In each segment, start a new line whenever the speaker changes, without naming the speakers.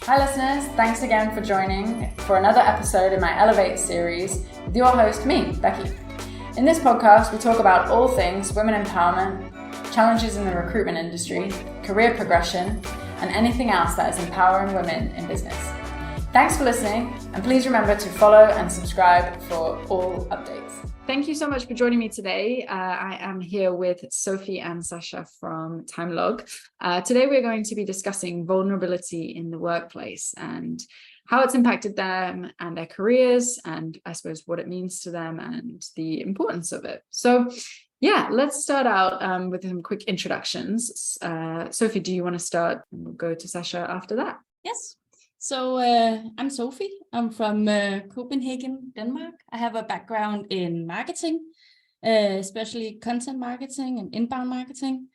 Hi listeners, thanks again for joining for another episode in my Ellevate series with your host, me, Becky. In this podcast, we talk about all things women empowerment, challenges in the recruitment industry, career progression, and anything else that is empowering women in business. Thanks for listening, and please remember to follow and subscribe for all updates. Thank you so much for joining me today. I am here with Sofie and Sascha from Timelog. Today we're going to be discussing vulnerability in the workplace and how it's impacted them and their careers, and I suppose what it means to them and the importance of it. So yeah, let's start out with some quick introductions. Sofie, do you want to start? And we'll go to Sascha after that.
Yes. So I'm Sofie. I'm from Copenhagen, Denmark. I have a background in marketing, especially content marketing and inbound marketing.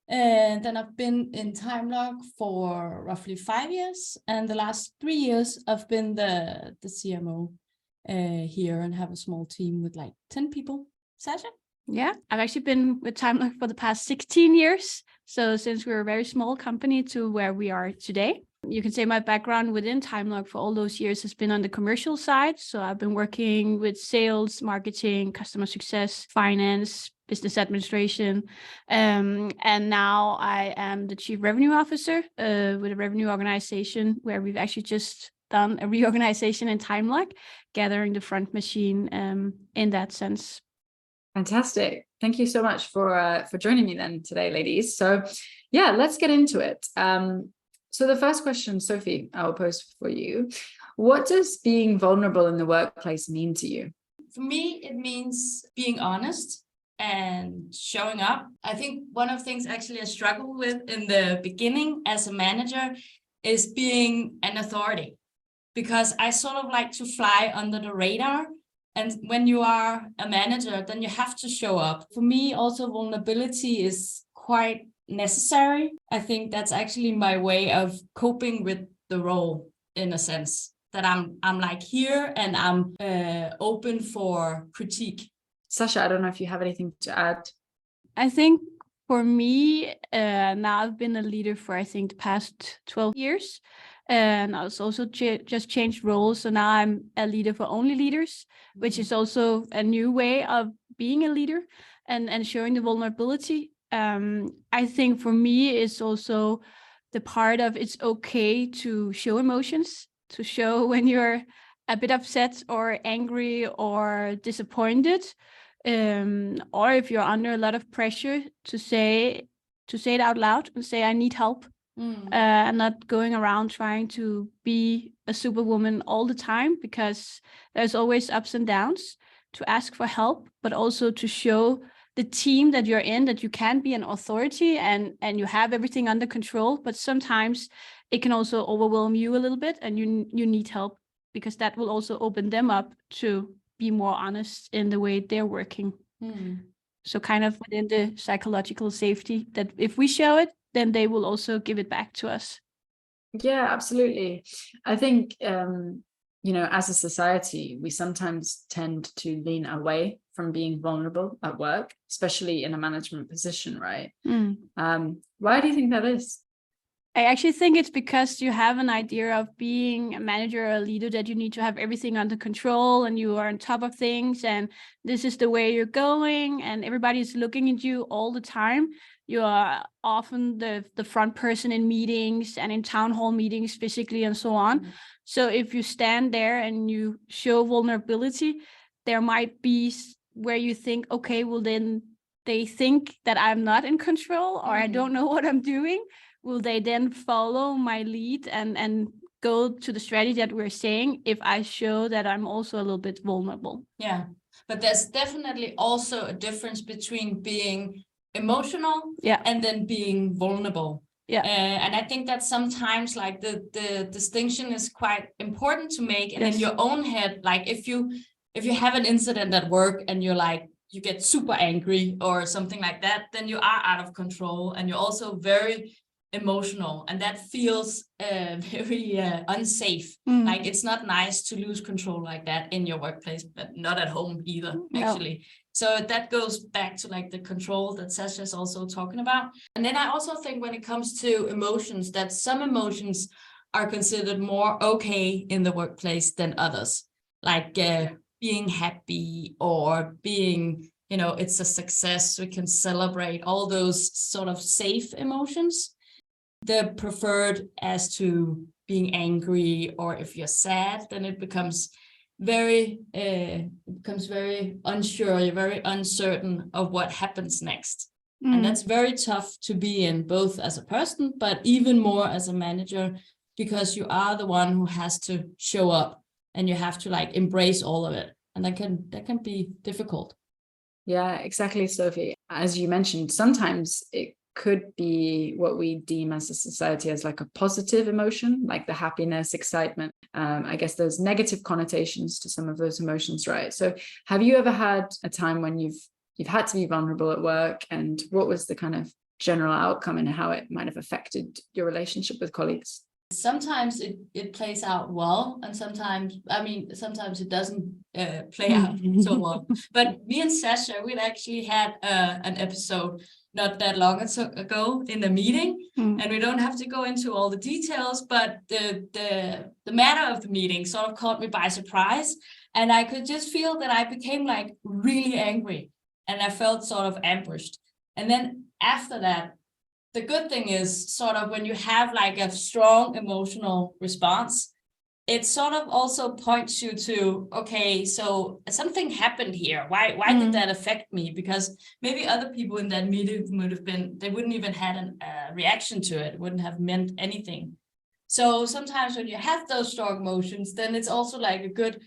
Then I've been in Timelog for roughly 5 years. And the last 3 years, I've been the CMO here and have a small team with like 10 people. Sascha?
Yeah, I've actually been with Timelog for the past 16 years. So since we're a very small company to where we are today. You can say my background within Timelog for all those years has been on the commercial side. So I've been working with sales, marketing, customer success, finance, business administration. And now I am the chief revenue officer with a revenue organization where we've actually just done a reorganization in Timelog, gathering the front machine in that sense.
Fantastic. Thank you so much for joining me then today, ladies. So yeah, let's get into it. So the first question, Sofie, I'll pose for you. What does being vulnerable in the workplace mean to you?
For me, it means being honest and showing up. I think one of the things actually I struggled with in the beginning as a manager is being an authority, because I sort of like to fly under the radar. And when you are a manager, then you have to show up. For me, also vulnerability is quite necessary. I think that's actually my way of coping with the role, in a sense, that I'm like here and I'm open for critique.
Sascha, I don't know if you have anything to add.
I think for me, now I've been a leader for, I think, the past 12 years. And I was also just changed roles. So now I'm a leader for only leaders, which is also a new way of being a leader and showing the vulnerability. I think for me, it's also the part of it's okay to show emotions, to show when you're a bit upset or angry or disappointed, or if you're under a lot of pressure to say it out loud and say, I need help. And not going around trying to be a superwoman all the time, because there's always ups and downs, to ask for help, but also to show the team that you're in that you can be an authority and you have everything under control. But sometimes it can also overwhelm you a little bit and you need help, because that will also open them up to be more honest in the way they're working. So kind of within the psychological safety that if we show it, then they will also give it back to us.
Yeah, absolutely. I think, as a society, we sometimes tend to lean away from being vulnerable at work, especially in a management position, right? Why do you think that is?
I actually think it's because you have an idea of being a manager or a leader that you need to have everything under control and you are on top of things and this is the way you're going and everybody's looking at you all the time. You are often the front person in meetings and in town hall meetings physically and so on. So if you stand there and you show vulnerability, there might be where you think, okay, well then they think that I'm not in control or I don't know what I'm doing. Will they then follow my lead and go to the strategy that we're saying if I show that I'm also a little bit vulnerable?
Yeah, but there's definitely also a difference between being emotional and then being vulnerable. And I think that sometimes like the distinction is quite important to make. And in your own head, like if you have an incident at work and you're like, you get super angry or something like that, then you are out of control and you're also very emotional, and that feels very unsafe. Like it's not nice to lose control like that in your workplace, but not at home either, actually. So that goes back to like the control that Sascha is also talking about. And then I also think when it comes to emotions, that some emotions are considered more okay in the workplace than others, like being happy or being, it's a success, we can celebrate, all those sort of safe emotions. They're preferred as to being angry, or if you're sad, then it becomes very unsure, you're very uncertain of what happens next. And that's very tough to be in, both as a person, but even more as a manager, because you are the one who has to show up and you have to like embrace all of it. And that can be difficult.
Yeah, exactly, Sofie. As you mentioned, sometimes it could be what we deem as a society as like a positive emotion, like the happiness, excitement. I guess there's negative connotations to some of those emotions, right? So have you ever had a time when you've had to be vulnerable at work, and what was the kind of general outcome and how it might have affected your relationship with colleagues?
Sometimes it plays out well, and sometimes it doesn't play out so well. But me and Sascha, we'd actually had an episode not that long ago in a meeting, and we don't have to go into all the details, but the matter of the meeting sort of caught me by surprise, and I could just feel that I became like really angry, and I felt sort of ambushed. And then after that, the good thing is sort of when you have like a strong emotional response, it sort of also points you to, okay, so something happened here. Why did that affect me? Because maybe other people in that meeting they wouldn't even had a reaction to it. It wouldn't have meant anything. So sometimes when you have those strong emotions, then it's also like a good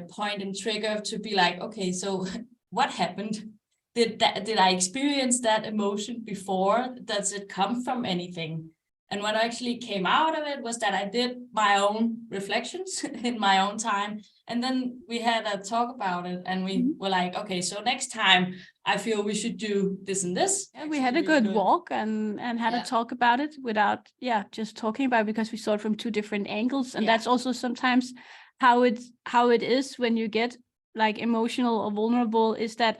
point and trigger to be like, okay, so what happened? Did I experience that emotion before? Does it come from anything? And what actually came out of it was that I did my own reflections in my own time. And then we had a talk about it, and we were like, okay, so next time I feel we should do this and this.
Yeah, we had a good walk and had a talk about it without just talking about it, because we saw it from two different angles. And that's also sometimes how it is when you get like emotional or vulnerable, is that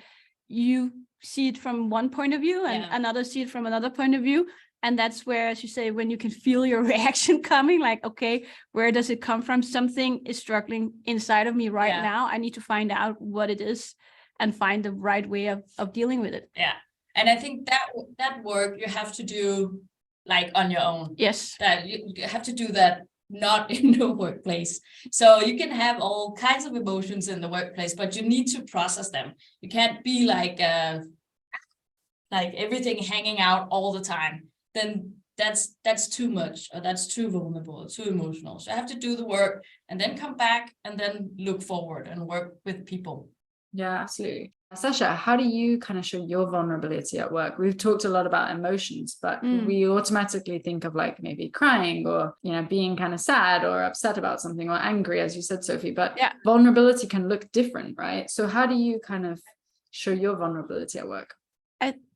you see it from one point of view and another see it from another point of view. And that's where, as you say, when you can feel your reaction coming, like, okay, where does it come from? Something is struggling inside of me right now. I need to find out what it is and find the right way of dealing with it.
Yeah. And I think that work you have to do like on your own.
Yes.
That you have to do that not in the workplace. So you can have all kinds of emotions in the workplace, but you need to process them. You can't be like everything hanging out all the time. Then that's too much, or that's too vulnerable, or too emotional. So I have to do the work and then come back and then look forward and work with people.
Yeah, absolutely. Sascha, how do you kind of show your vulnerability at work? We've talked a lot about emotions, but we automatically think of like maybe crying or, being kind of sad or upset about something, or angry, as you said, Sofie, but vulnerability can look different, right? So how do you kind of show your vulnerability at work?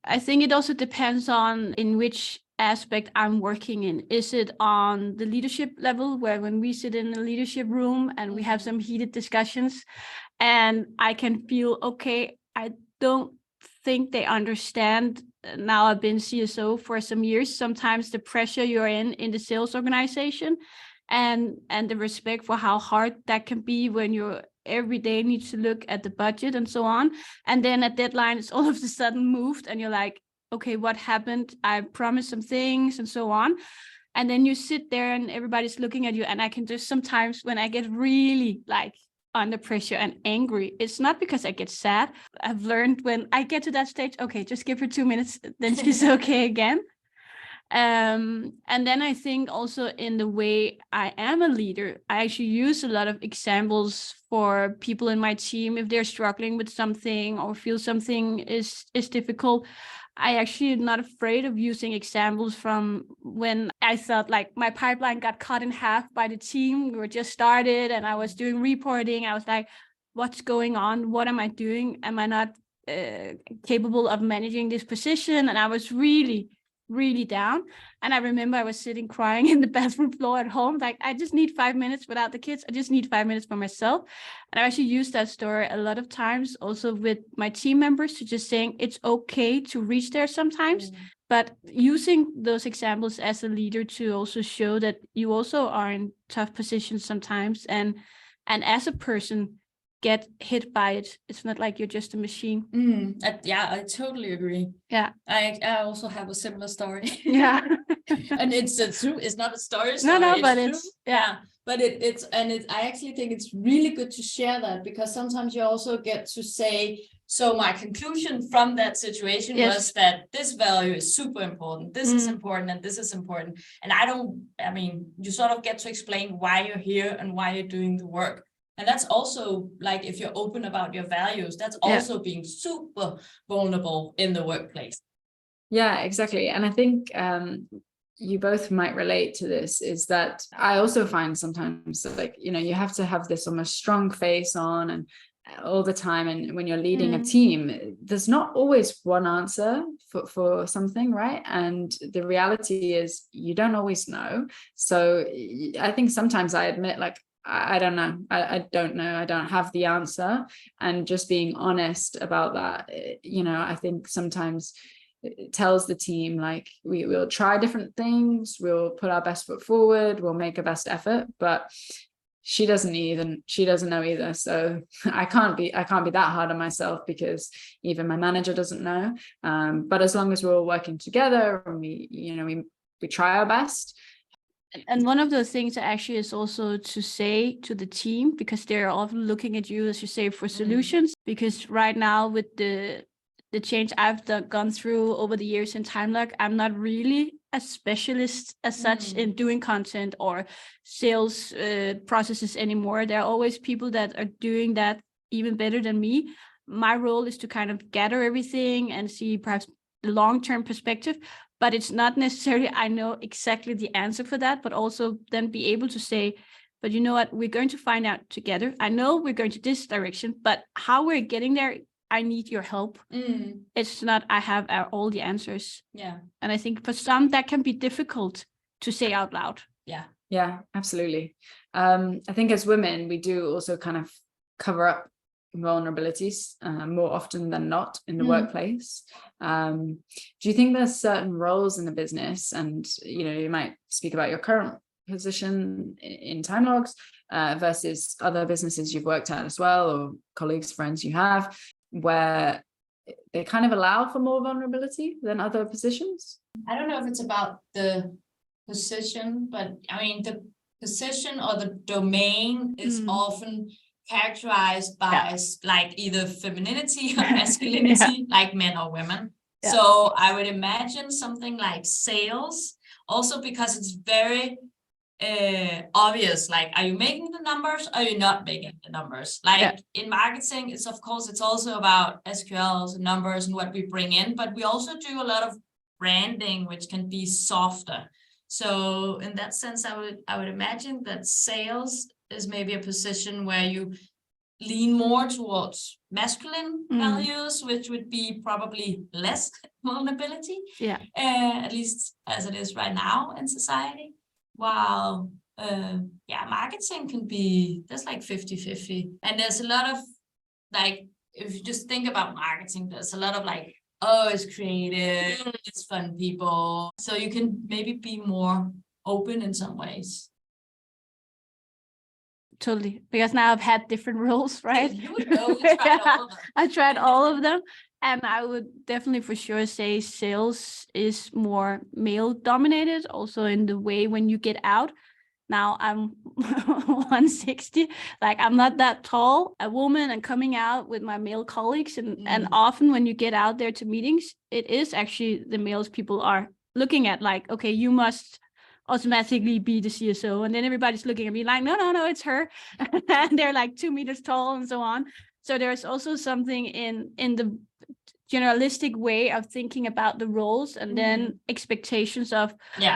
I think it also depends on in which aspect I'm working in. Is it on the leadership level, where when we sit in the leadership room and we have some heated discussions, and I can feel, okay, I don't think they understand. Now I've been CSO for some years. Sometimes the pressure you're in the sales organization and the respect for how hard that can be when you're every day needs to look at the budget and so on. And then a deadline is all of a sudden moved and you're like, okay, what happened? I promised some things and so on. And then you sit there and everybody's looking at you. And I can just sometimes, when I get really like under pressure and angry, it's not because I get sad. I've learned when I get to that stage, okay, just give her 2 minutes, then she's okay again. And then I think also in the way I am a leader, I actually use a lot of examples for people in my team if they're struggling with something or feel something is difficult. I actually am not afraid of using examples from when I felt like my pipeline got cut in half by the team. We were just started and I was doing reporting. I was like, what's going on? What am I doing? Am I not capable of managing this position? And I was really really down. And I remember I was sitting crying in the bathroom floor at home, like, I just need 5 minutes without the kids. I just need 5 minutes for myself. And I actually used that story a lot of times also with my team members, to just saying it's okay to reach there sometimes, but using those examples as a leader to also show that you also are in tough positions sometimes, and as a person get hit by it. It's not like you're just a machine.
Yeah, I totally agree.
Yeah.
I also have a similar story.
Yeah.
And it's true. It's not a story.
No, but
true.
it's, yeah.
But I actually think it's really good to share that, because sometimes you also get to say, so my conclusion from that situation was that this value is super important. This is important, and this is important. And you sort of get to explain why you're here and why you're doing the work. And that's also, like, if you're open about your values, that's also being super vulnerable in the workplace.
Yeah, exactly. And I think you both might relate to this, is that I also find sometimes that, like, you have to have this almost strong face on and all the time. And when you're leading a team, there's not always one answer for something, right? And the reality is you don't always know. So I think sometimes I admit, like, I don't know. I don't know. I don't have the answer. And just being honest about that, I think sometimes it tells the team, like, we'll try different things. We'll put our best foot forward. We'll make a best effort, but she doesn't know either. So I can't be that hard on myself, because even my manager doesn't know. But as long as we're all working together and we try our best.
And one of those things actually is also to say to the team, because they're often looking at you, as you say, for solutions. Because right now, with the change I've gone through over the years in Timelog, I'm not really a specialist as such in doing content or sales processes anymore. There are always people that are doing that even better than me. My role is to kind of gather everything and see perhaps the long-term perspective. But it's not necessarily I know exactly the answer for that, but also then be able to say, but you know what, we're going to find out together. I know we're going to this direction, but how we're getting there, I need your help. It's not I have all the answers.
Yeah.
And I think for some that can be difficult to say out loud.
Yeah, absolutely. I think as women, we do also kind of cover up vulnerabilities more often than not in the workplace. Do you think there's certain roles in the business, and you might speak about your current position in Timelogs versus other businesses you've worked at as well, or colleagues, friends you have, where they kind of allow for more vulnerability than other positions?
I don't know if it's about the position, but the position or the domain is often characterized by like either femininity or masculinity, like men or women. So I would imagine something like sales, also because it's very obvious, like, are you making the numbers or are you not making the numbers? Like in marketing, it's also about SQLs and numbers and what we bring in, but we also do a lot of branding, which can be softer. So in that sense, I would imagine that sales is maybe a position where you lean more towards masculine values, which would be probably less vulnerability, at least as it is right now in society. While marketing can be, there's like 50-50. And there's a lot of, like, if you just think about marketing, there's a lot of like, oh, it's creative, it's fun people. So you can maybe be more open in some ways.
Totally, because now I've had different roles, right?
You would know, you tried all of them.
I tried all of them, and I would definitely for sure say sales is more male dominated, also in the way when you get out. Now I'm 160, like I'm not that tall, a woman, and coming out with my male colleagues, and often when you get out there to meetings, it is actually the males people are looking at, like, okay, you must automatically be the CSO, and then everybody's looking at me like, no, it's her. And they're like 2 meters tall and so on. So there's also something in the generalistic way of thinking about the roles, and then expectations of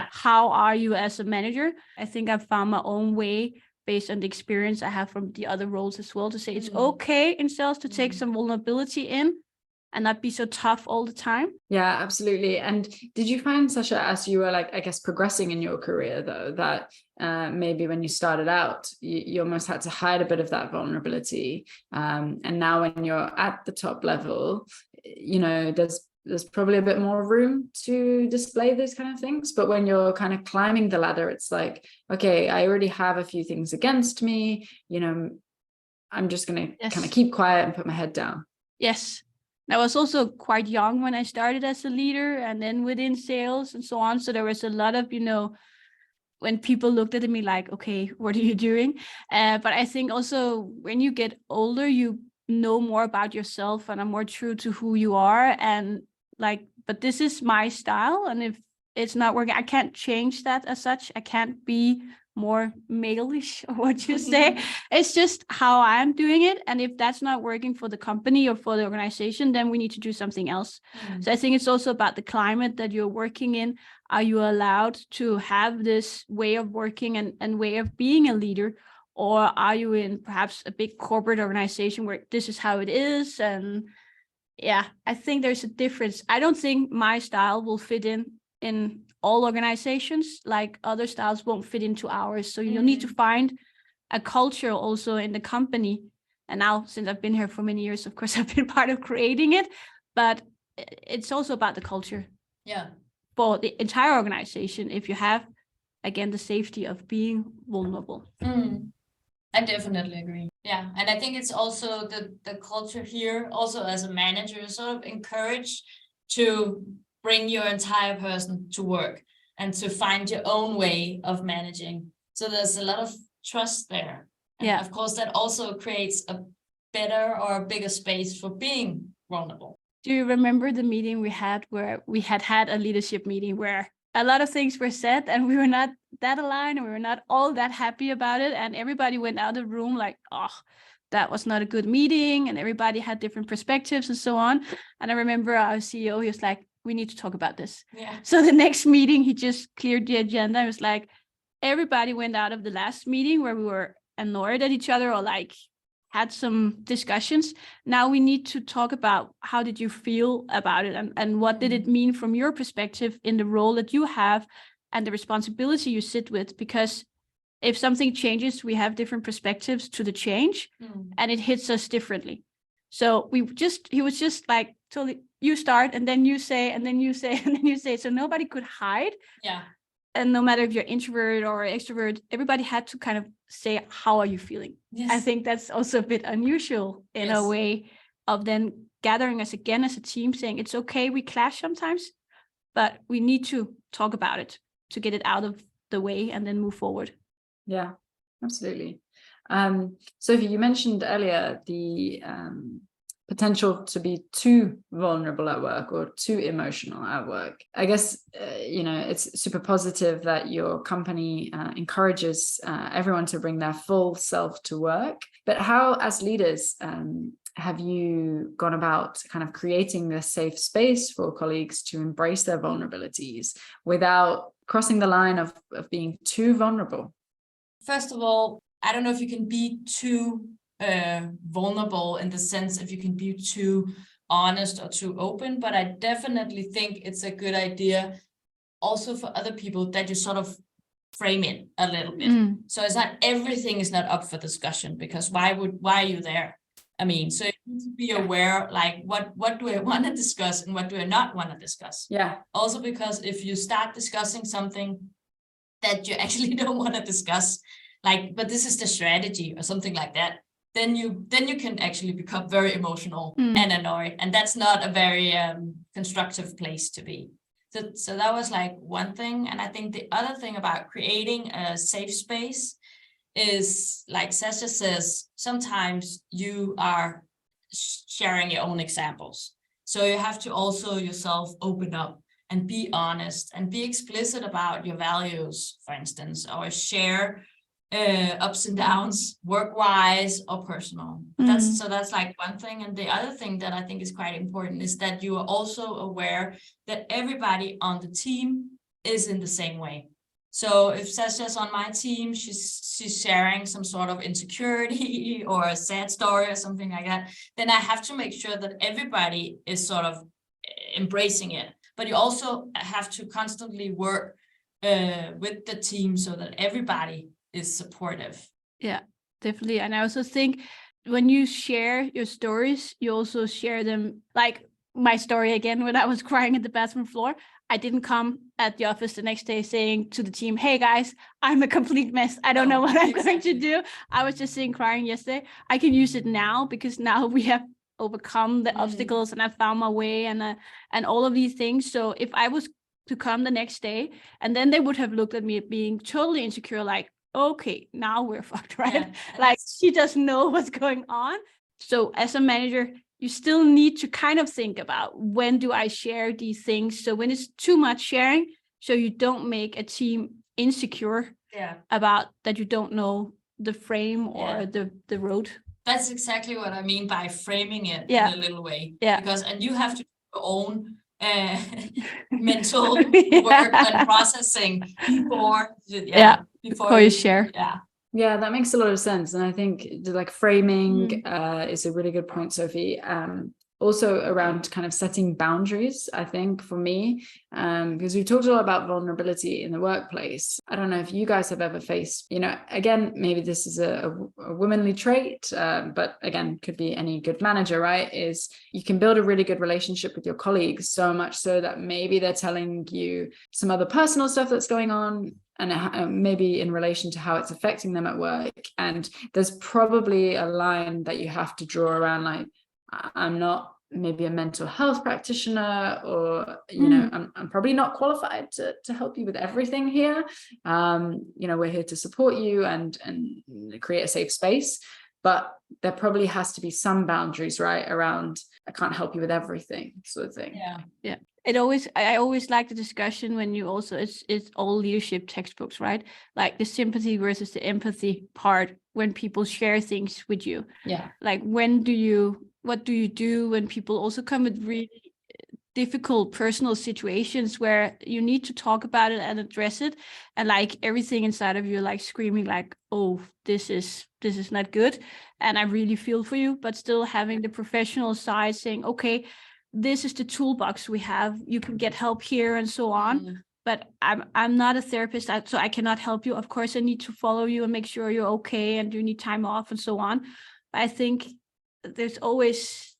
how are you as a manager. I think I've found my own way based on the experience I have from the other roles as well, to say it's okay in sales to take some vulnerability in, and not be so tough all the time.
Yeah, absolutely. And did you find, Sascha, as you were like, I guess, progressing in your career though, that maybe when you started out, you almost had to hide a bit of that vulnerability. And now when you're at the top level, you know, there's probably a bit more room to display those kind of things. But when you're kind of climbing the ladder, it's like, okay, I already have a few things against me, you know, I'm just going to kind of keep quiet and put my head down.
Yes. I was also quite young when I started as a leader, and then within sales and so on. So there was a lot of, you know, when people looked at me like, okay, what are you doing? But I think also when you get older, you know more about yourself and are more true to who you are. And like, but this is my style. And if it's not working, I can't change that as such. I can't be more male-ish or what you say. It's just how I'm doing it. And if that's not working for the company or for the organization, then we need to do something else. So I think it's also about the climate that you're working in. Are you allowed to have this way of working and way of being a leader? Or are you in perhaps a big corporate organization where this is how it is? And yeah, I think there's a difference. I don't think my style will fit in all organizations, like other styles won't fit into ours. So you'll need to find a culture also in the company. And now, since I've been here for many years, of course, I've been part of creating it, but it's also about the culture.
Yeah.
For the entire organization, if you have, again, the safety of being vulnerable.
I definitely agree. Yeah. And I think it's also the culture here, also as a manager, sort of encouraged to bring your entire person to work and to find your own way of managing. So there's a lot of trust there. And of course, that also creates a better or a bigger space for being vulnerable.
Do you remember the meeting we had where we had a leadership meeting where a lot of things were said and we were not that aligned and we were not all that happy about it, and everybody went out of the room like, oh, that was not a good meeting, and everybody had different perspectives and so on. And I remember our CEO, he was like, we need to talk about this.
Yeah.
So the next meeting, he just cleared the agenda. It was like, everybody went out of the last meeting where we were annoyed at each other or like had some discussions. Now we need to talk about how did you feel about it, and what did it mean from your perspective in the role that you have and the responsibility you sit with, because if something changes, we have different perspectives to the change and it hits us differently. So he was just like, totally, you start and then you say, and then you say, and then you say, so nobody could hide.
Yeah.
And no matter if you're introvert or extrovert, everybody had to kind of say, how are you feeling?
Yes.
I think that's also a bit unusual in a way of then gathering us again as a team, saying it's okay, we clash sometimes, but we need to talk about it to get it out of the way and then move forward.
Yeah, absolutely. Sofie, you mentioned earlier the potential to be too vulnerable at work or too emotional at work. I guess, you know, it's super positive that your company encourages everyone to bring their full self to work. But how, as leaders, have you gone about kind of creating this safe space for colleagues to embrace their vulnerabilities without crossing the line of being too vulnerable?
First of all, I don't know if you can be too vulnerable in the sense if you can be too honest or too open, but I definitely think it's a good idea also for other people that you sort of frame it a little bit. So it's not, everything is not up for discussion, because why are you there? I mean, so you need to be aware, like, what do I want to discuss and what do I not want to discuss?
Yeah.
Also, because if you start discussing something that you actually don't want to discuss, like, but this is the strategy or something like that, then you can actually become very emotional and annoyed, and that's not a very constructive place to be. So that was like one thing. And I think the other thing about creating a safe space is, like Sascha says, sometimes you are sharing your own examples. So you have to also yourself open up and be honest and be explicit about your values, for instance, or share ups and downs, work-wise or personal. That's like one thing. And the other thing that I think is quite important is that you are also aware that everybody on the team is in the same way. So if Sascha's on my team, she's sharing some sort of insecurity or a sad story or something like that, then I have to make sure that everybody is sort of embracing it. But you also have to constantly work with the team so that everybody is supportive.
Yeah, definitely. And I also think when you share your stories, you also share them, like my story again, when I was crying at the bathroom floor. I didn't come at the office the next day saying to the team, hey guys, I'm a complete mess. I don't know what I'm going to do. I was just sitting crying yesterday. I can use it now because now we have overcome the obstacles and I found my way and all of these things. So if I was to come the next day and then they would have looked at me being totally insecure, like, okay, now we're fucked, right?
Yeah,
like she doesn't know what's going on. So as a manager, you still need to kind of think about, when do I share these things? So when it's too much sharing, so you don't make a team insecure about that you don't know the frame or the road.
That's exactly what I mean by framing it in a little way. Yeah. And you have to do your own mental work and processing before you share.
Yeah, that makes a lot of sense. And I think like framing is a really good point, Sofie. Also around kind of setting boundaries, I think, for me, because we talked a lot about vulnerability in the workplace. I don't know if you guys have ever faced, again, maybe this is a womanly trait, but again, could be any good manager, right? Is you can build a really good relationship with your colleagues, so much so that maybe they're telling you some other personal stuff that's going on, and maybe in relation to how it's affecting them at work. And there's probably a line that you have to draw around, like, I'm not maybe a mental health practitioner, or I'm probably not qualified to help you with everything here. We're here to support you and create a safe space, but there probably has to be some boundaries, right, around I can't help you with everything, sort of thing.
Yeah. I always like the discussion when you also, it's all leadership textbooks, right? Like the sympathy versus the empathy part when people share things with you.
Yeah.
Like what do you do when people also come with really difficult personal situations where you need to talk about it and address it, and like everything inside of you like screaming like, oh, this is not good and I really feel for you, but still having the professional side saying, okay, this is the toolbox we have, you can get help here and so on. But I'm not a therapist, so I cannot help you. Of course I need to follow you and make sure you're okay and you need time off and so on. But I think there's always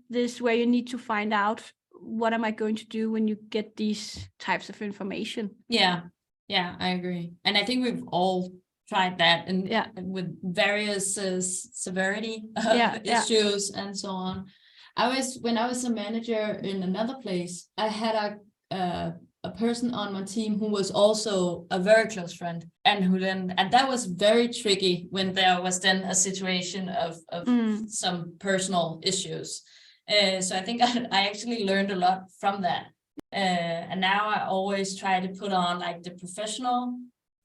this where you need to find out, what am I going to do when you get these types of information?
Yeah, I agree. And I think we've all tried that, and with various severity of issues and so on. When I was a manager in another place, I had a person on my team who was also a very close friend, and that was very tricky when there was then a situation of some personal issues. So I think I actually learned a lot from that. And now I always try to put on like the professional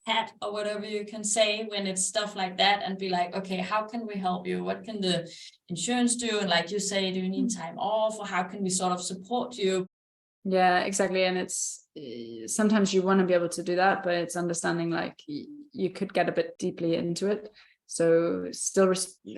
hat or whatever you can say when it's stuff like that, and be like, okay, how can we help you? What can the insurance do? And like you say, do you need time off, or how can we sort of support you?
Yeah, exactly. And it's sometimes you want to be able to do that, but it's understanding like you could get a bit deeply into it. So still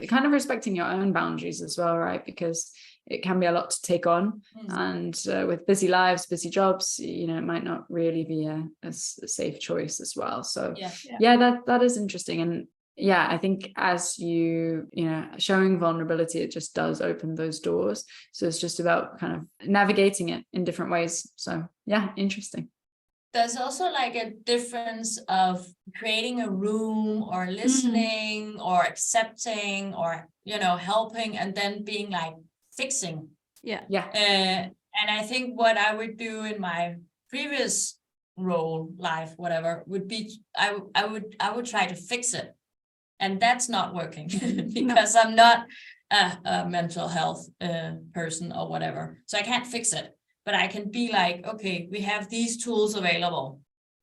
kind of respecting your own boundaries as well, right? Because it can be a lot to take on. And with busy lives, busy jobs, it might not really be a safe choice as well. So that is interesting. And I think as showing vulnerability, it just does open those doors. So it's just about kind of navigating it in different ways. So interesting.
There's also like a difference of creating a room or listening or accepting or, helping, and then being like fixing. And I think what I would do in my previous role, life, whatever, would be I would try to fix it. And that's not working because I'm not a mental health person or whatever. So I can't fix it. But I can be like, okay, we have these tools available.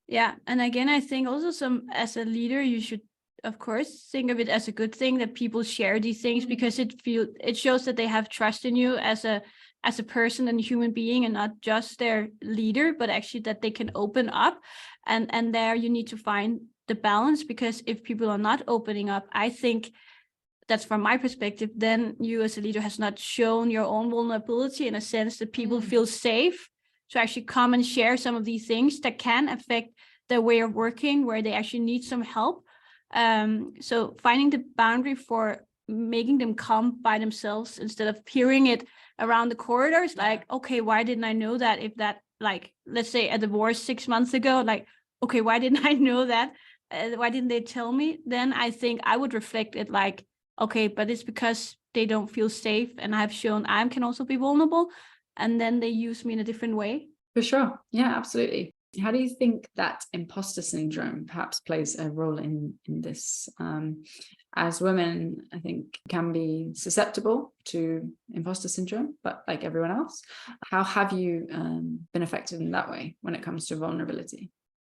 Yeah. And again, I think also as a leader, you should, of course, think of it as a good thing that people share these things, because it shows that they have trust in you as a as a person and a human being, and not just their leader, but actually that they can open up. And there you need to find the balance, because if people are not opening up, I think that's from my perspective, then you as a leader has not shown your own vulnerability in a sense that people feel safe to actually come and share some of these things that can affect their way of working, where they actually need some help. So finding the boundary for making them come by themselves instead of hearing it around the corridors, like, okay, why didn't I know that? If that, like, let's say a divorce 6 months ago, like, okay, why didn't I know that? Why didn't they tell me? Then I think I would reflect it like, okay, but it's because they don't feel safe, and I've shown I can also be vulnerable, and then they use me in a different way.
For sure. Yeah, absolutely. How do you think that imposter syndrome perhaps plays a role in this? As women, I think, can be susceptible to imposter syndrome, but like everyone else, how have you been affected in that way when it comes to vulnerability?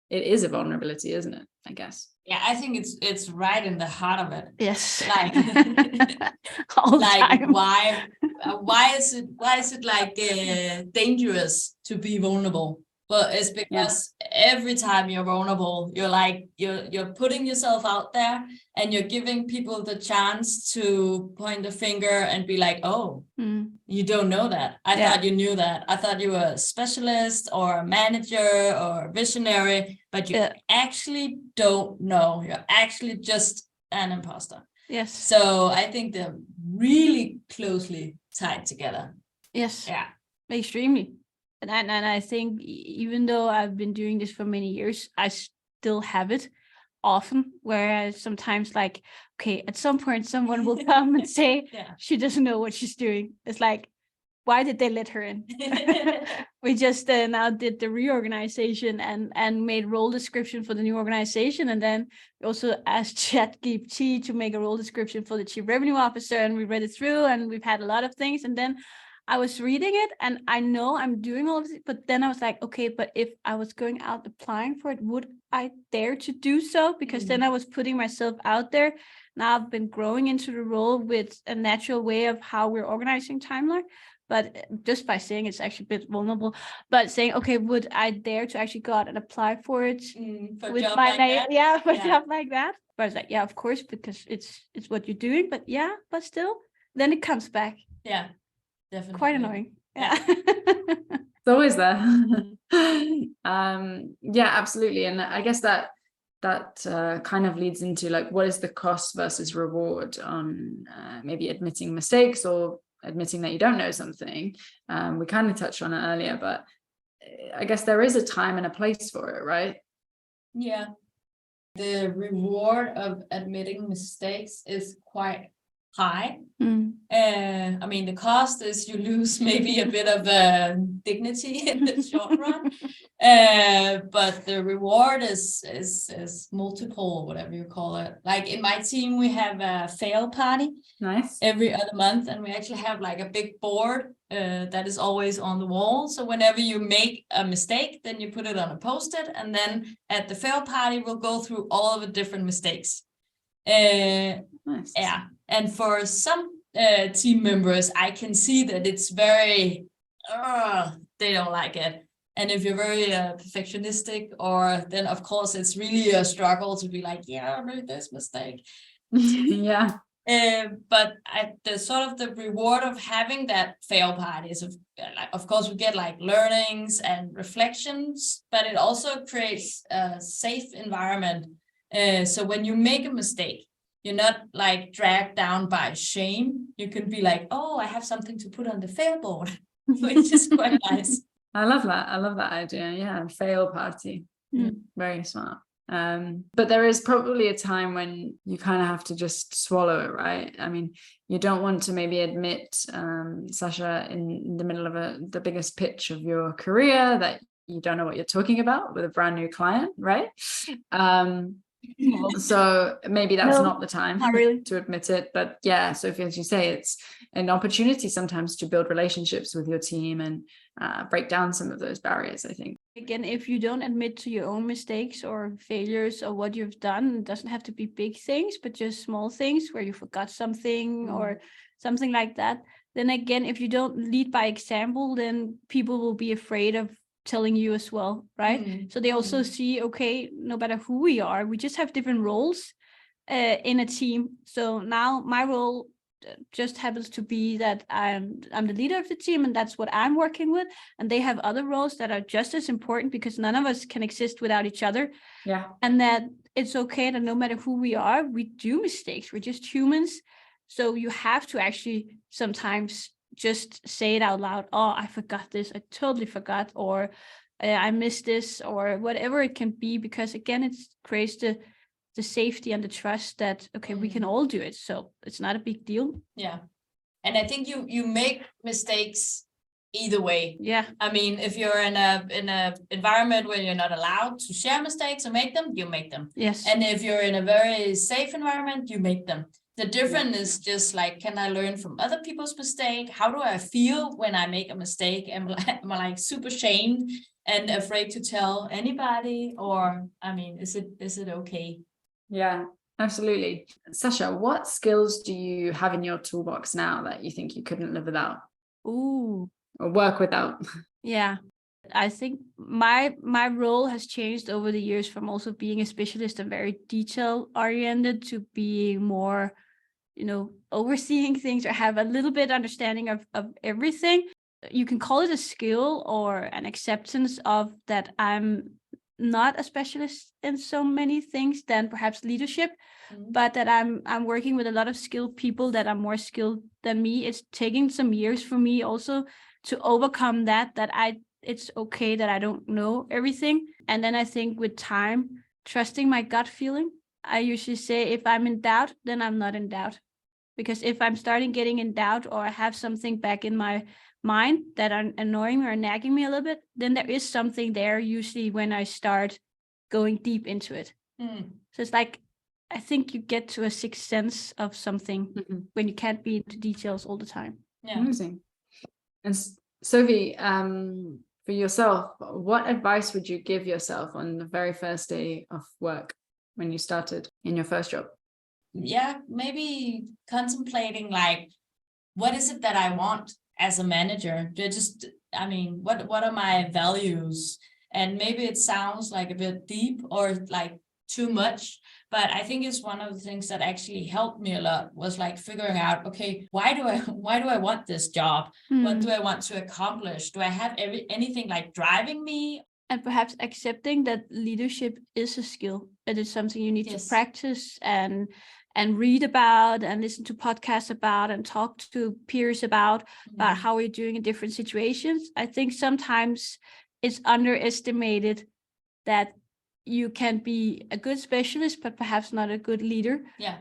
It is a vulnerability, isn't it? I guess.
Yeah, I think it's right in the heart of it.
Yes.
Like,
Time.
why is it like dangerous to be vulnerable? Well, it's because every time you're vulnerable, you're like you're putting yourself out there, and you're giving people the chance to point a finger and be like, oh, you don't know that. I thought you knew that. I thought you were a specialist or a manager or a visionary, but you actually don't know. You're actually just an imposter.
Yes.
So I think they're really closely tied together.
Yes.
Yeah.
Extremely. And I think even though I've been doing this for many years, I still have it often, whereas sometimes, like, okay, at some point someone will come and say she doesn't know what she's doing. It's like, why did they let her in? We just now did the reorganization and made role description for the new organization, and then we also asked ChatGPT to make a role description for the chief revenue officer, and we read it through, and we've had a lot of things, and then I was reading it, and I know I'm doing all of it, but then I was like, okay, but if I was going out applying for it, would I dare to do so? Because then I was putting myself out there. Now I've been growing into the role with a natural way of how we're organizing Timelog, but just by saying it's actually a bit vulnerable, but saying, okay, would I dare to actually go out and apply for it
with job like that?
For a job like that? But I was like, yeah, of course, because it's what you're doing, but still, then it comes back.
Yeah. Definitely.
Quite annoying. Yeah.
It's always there. Yeah, absolutely. And I guess that kind of leads into, like, what is the cost versus reward on maybe admitting mistakes or admitting that you don't know something. We kind of touched on it earlier, but I guess there is a time and a place for it, right?
Yeah. The reward of admitting mistakes is quite high. I mean, the cost is you lose maybe a bit of dignity in the short run, but the reward is multiple, whatever you call it. Like in my team, we have a fail party.
Nice.
Every other month, and we actually have like a big board that is always on the wall. So whenever you make a mistake, then you put it on a post-it, and then at the fail party, we'll go through all of the different mistakes.
Nice.
Yeah. And for some team members, I can see that it's very, they don't like it. And if you're very perfectionistic, or then of course it's really a struggle to be like, yeah, I made this mistake.
Yeah.
But the sort of the reward of having that fail party is, of course, we get like learnings and reflections, but it also creates a safe environment. So when you make a mistake, you're not like dragged down by shame. You can be like, oh, I have something to put on the fail board, which is quite nice.
I love that idea. Yeah, fail party. Very smart. But there is probably a time when you kind of have to just swallow it, right? I mean, you don't want to maybe admit, Sascha, in the middle of the biggest pitch of your career that you don't know what you're talking about with a brand new client, right? So maybe that's not the time to admit it. But yeah, Sofie, as you say, it's an opportunity sometimes to build relationships with your team and break down some of those barriers, I think.
Again, if you don't admit to your own mistakes or failures or what you've done, it doesn't have to be big things, but just small things where you forgot something or something like that, then again, if you don't lead by example, then people will be afraid of telling you as well, right? So they also see, okay, no matter who we are, we just have different roles in a team. So now my role just happens to be that I'm the leader of the team, and that's what I'm working with. And they have other roles that are just as important, because none of us can exist without each other.
Yeah.
And that it's okay that no matter who we are, we do mistakes. We're just humans. So you have to actually sometimes just say it out loud. Oh, I forgot this. I totally forgot. Or I missed this, or whatever it can be, because again, it creates the safety and the trust that, okay, we can all do it. So it's not a big deal.
Yeah. And I think you make mistakes either way.
Yeah.
I mean, if you're in a environment where you're not allowed to share mistakes or make them, you make them.
Yes.
And if you're in a very safe environment, you make them. The difference is just like, can I learn from other people's mistake? How do I feel when I make a mistake? Am I like super shamed and afraid to tell anybody? Or, I mean, is it okay?
Yeah, absolutely. Sascha, what skills do you have in your toolbox now that you think you couldn't live without?
Ooh.
Or work without?
Yeah. I think my role has changed over the years, from also being a specialist and very detail oriented to being more, overseeing things, or have a little bit understanding of everything. You can call it a skill or an acceptance of that I'm not a specialist in so many things than perhaps leadership, but that I'm working with a lot of skilled people that are more skilled than me. It's taking some years for me also to overcome that it's okay that I don't know everything. And then I think with time, trusting my gut feeling. I usually say, if I'm in doubt, then I'm not in doubt. Because if I'm starting getting in doubt, or I have something back in my mind that are annoying me or nagging me a little bit, then there is something there usually when I start going deep into it. So it's like, I think you get to a sixth sense of something when you can't be into details all the time.
Yeah.
Amazing. And Sofie, for yourself, what advice would you give yourself on the very first day of work when you started in your first job?
Yeah, maybe contemplating like, what is it that I want as a manager? What are my values? And maybe it sounds like a bit deep or like too much, but I think it's one of the things that actually helped me a lot, was like figuring out, okay, why do I want this job? What do I want to accomplish? Do I have anything like driving me?
And perhaps accepting that leadership is a skill. It is something you need to practice and read about, and listen to podcasts about, and talk to peers about how we're doing in different situations. I think sometimes it's underestimated that you can be a good specialist, but perhaps not a good leader.
Yeah.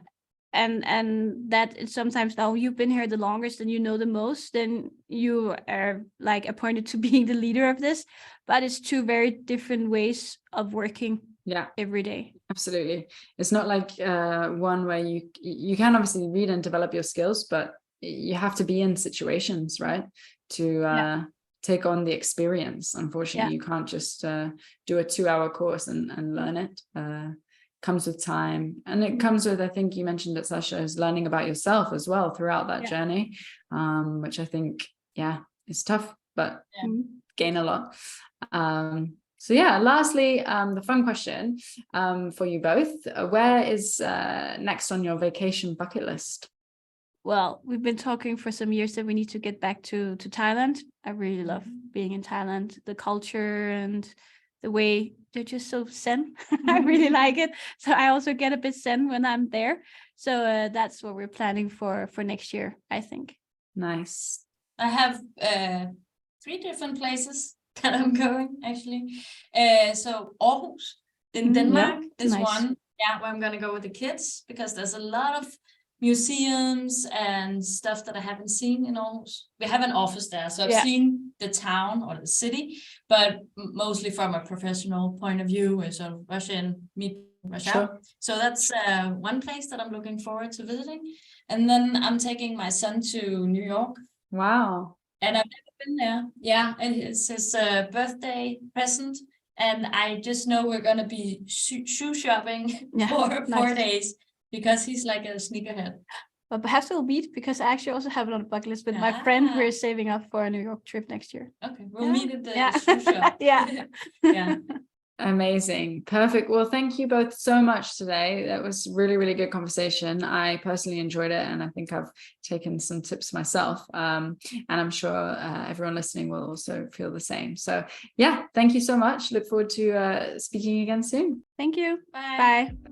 And that it's sometimes, now you've been here the longest and you know the most, then you are like appointed to being the leader of this. But it's two very different ways of working every day.
Absolutely. It's not like one where you can obviously read and develop your skills, but you have to be in situations, right, to take on the experience. Unfortunately, you can't just do a 2-hour course and learn it. Comes with time, and it comes with, I think you mentioned it, Sascha, is learning about yourself as well throughout that journey, which I think is tough, but gain a lot. So lastly, the fun question for you both, where is next on your vacation bucket list?
Well, we've been talking for some years that we need to get back to Thailand. I really love being in Thailand, the culture and the way they're just so zen. I really like it. So I also get a bit zen when I'm there. So that's what we're planning for next year, I think.
Nice.
I have 3 different places that I'm going, actually. So Aarhus in Denmark is one, where I'm going to go with the kids, because there's a lot of museums and stuff that I haven't seen in Aarhus. We have an office there, so I've seen the town or the city, but mostly from a professional point of view, sort of rush in, meet, rush out. So that's one place that I'm looking forward to visiting. And then I'm taking my son to New York.
Wow.
And I've never been there. Yeah, and it's his birthday present. And I just know we're going to be shoe shopping for 4 days, because he's like a sneakerhead.
but perhaps we'll meet because I actually also have it on the bucket list with my friend who is saving up for a New York trip next year.
Okay, we'll meet at the shoe shop.
Yeah.
Yeah.
Amazing. Perfect. Well, thank you both so much today. That was really, really good conversation. I personally enjoyed it, and I think I've taken some tips myself. And I'm sure everyone listening will also feel the same. So yeah, thank you so much. Look forward to speaking again soon.
Thank you.
Bye.
Bye.